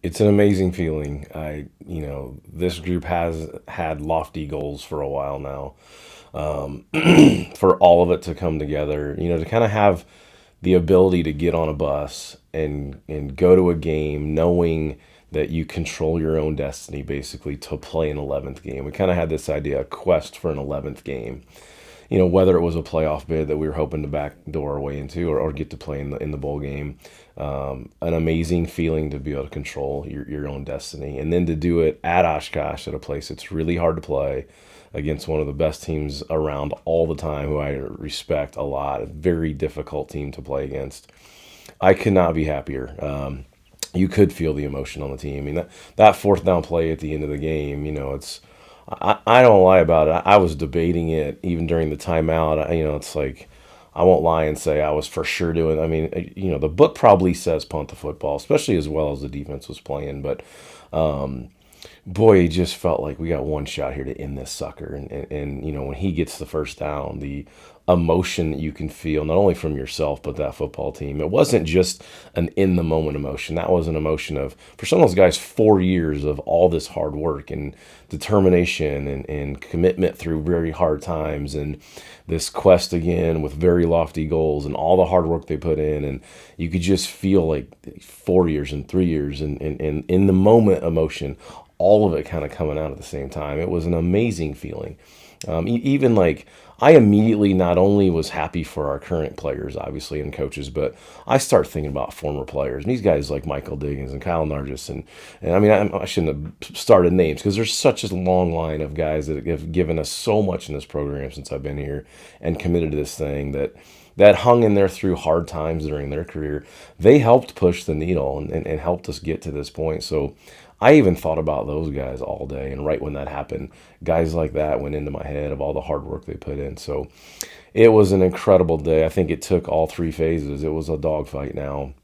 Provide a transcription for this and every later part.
It's an amazing feeling. This group has had lofty goals for a while now. For all of it to come together, to kind of have the ability to get on a bus and go to a game knowing that you control your own destiny basically to play an 11th game. We kind of had this idea, a quest for an 11th game. Whether it was a playoff bid that we were hoping to backdoor our way into, or get to play in the bowl game. An amazing feeling to be able to control your own destiny, and then to do it at Oshkosh, at a place that's really hard to play against one of the best teams around all the time, who I respect a lot. A very difficult team to play against. I could not be happier. You could feel the emotion on the team. I mean, that fourth down play at the end of the game, I don't lie about it. I was debating it even during the timeout. It's like, I won't lie and say I was for sure doing. I mean, the book probably says punt the football, especially as well as the defense was playing. But boy, it just felt like we got one shot here to end this sucker. And when he gets the first down, the emotion that you can feel, not only from yourself, but that football team. It wasn't just an in the moment emotion. That was an emotion of, for some of those guys, 4 years of all this hard work and determination and commitment through very hard times, and this quest again with very lofty goals and all the hard work they put in. And you could just feel like 4 years and 3 years and in the moment emotion, all of it kind of coming out at the same time. It was an amazing feeling. Even like, I immediately not only was happy for our current players, obviously, and coaches, but I start thinking about former players. And these guys like Michael Diggins and Kyle Nargis. And I mean, I shouldn't have started names because there's such a long line of guys that have given us so much in this program since I've been here and committed to this thing that hung in there through hard times during their career. They helped push the needle and helped us get to this point. So I even thought about those guys all day. And right when that happened, guys like that went into my head of all the hard work they put in. So it was an incredible day. I think it took all three phases. It was a dogfight now.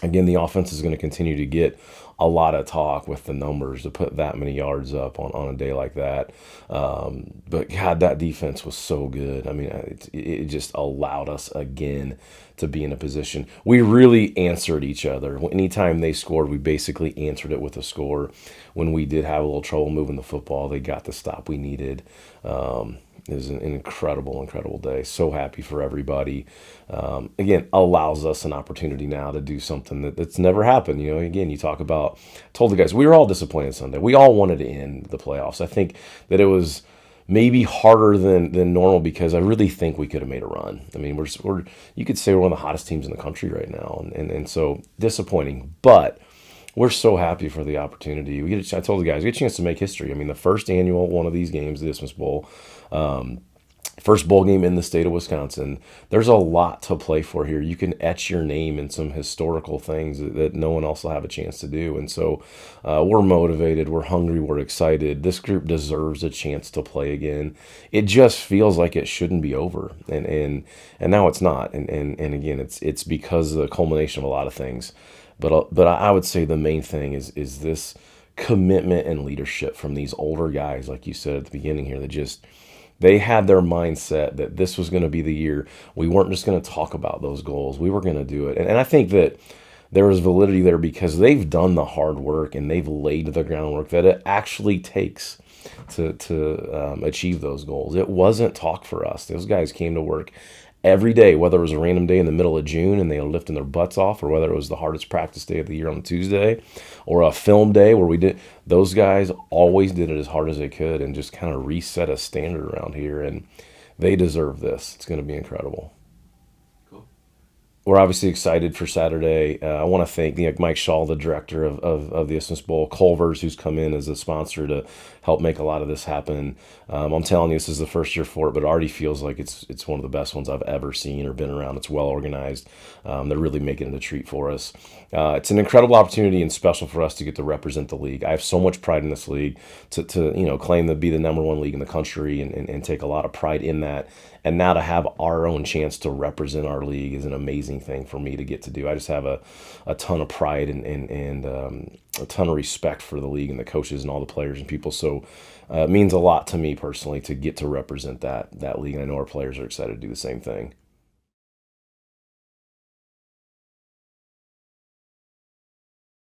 Again, the offense is going to continue to get a lot of talk with the numbers to put that many yards up on a day like that. But God, that defense was so good. I mean, it just allowed us again to be in a position. We really answered each other. Anytime they scored, we basically answered it with a score. When we did have a little trouble moving the football, they got the stop we needed. It was an incredible, incredible day. So happy for everybody. Again, allows us an opportunity now to do something that's never happened. Again, you talk about, told the guys, we were all disappointed Sunday. We all wanted to end the playoffs. I think that it was maybe harder than normal because I really think we could have made a run. I mean, we're you could say we're one of the hottest teams in the country right now. And so disappointing. But we're so happy for the opportunity. I told the guys, we get a chance to make history. I mean, the first annual one of these games, the Isthmus Bowl, first bowl game in the state of Wisconsin. There's a lot to play for here. You can etch your name in some historical things that no one else will have a chance to do. And so we're motivated, we're hungry, we're excited. This group deserves a chance to play again. It just feels like it shouldn't be over, and now it's not. And again, it's because of the culmination of a lot of things. But I would say the main thing is this commitment and leadership from these older guys, like you said at the beginning here, that just they had their mindset that this was going to be the year. We weren't just going to talk about those goals. We were going to do it. And I think that there was validity there because they've done the hard work and they've laid the groundwork that it actually takes to achieve those goals. It wasn't talk for us. Those guys came to work every day, whether it was a random day in the middle of June and they were lifting their butts off, or whether it was the hardest practice day of the year on Tuesday, or a film day where we did. Those guys always did it as hard as they could and just kind of reset a standard around here. And they deserve this. It's going to be incredible. We're obviously excited for Saturday. I want to thank Mike Shaw, the director of the Isthmus Bowl, Culver's, who's come in as a sponsor to help make a lot of this happen. I'm telling you, this is the first year for it, but it already feels like it's one of the best ones I've ever seen or been around. It's well organized. They're really making it a treat for us. It's an incredible opportunity and special for us to get to represent the league. I have so much pride in this league to claim to be the number one league in the country and take a lot of pride in that. And now to have our own chance to represent our league is an amazing thing for me to get to do. I just have a ton of pride and a ton of respect for the league and the coaches and all the players and people. So it means a lot to me personally to get to represent that league. And I know our players are excited to do the same thing.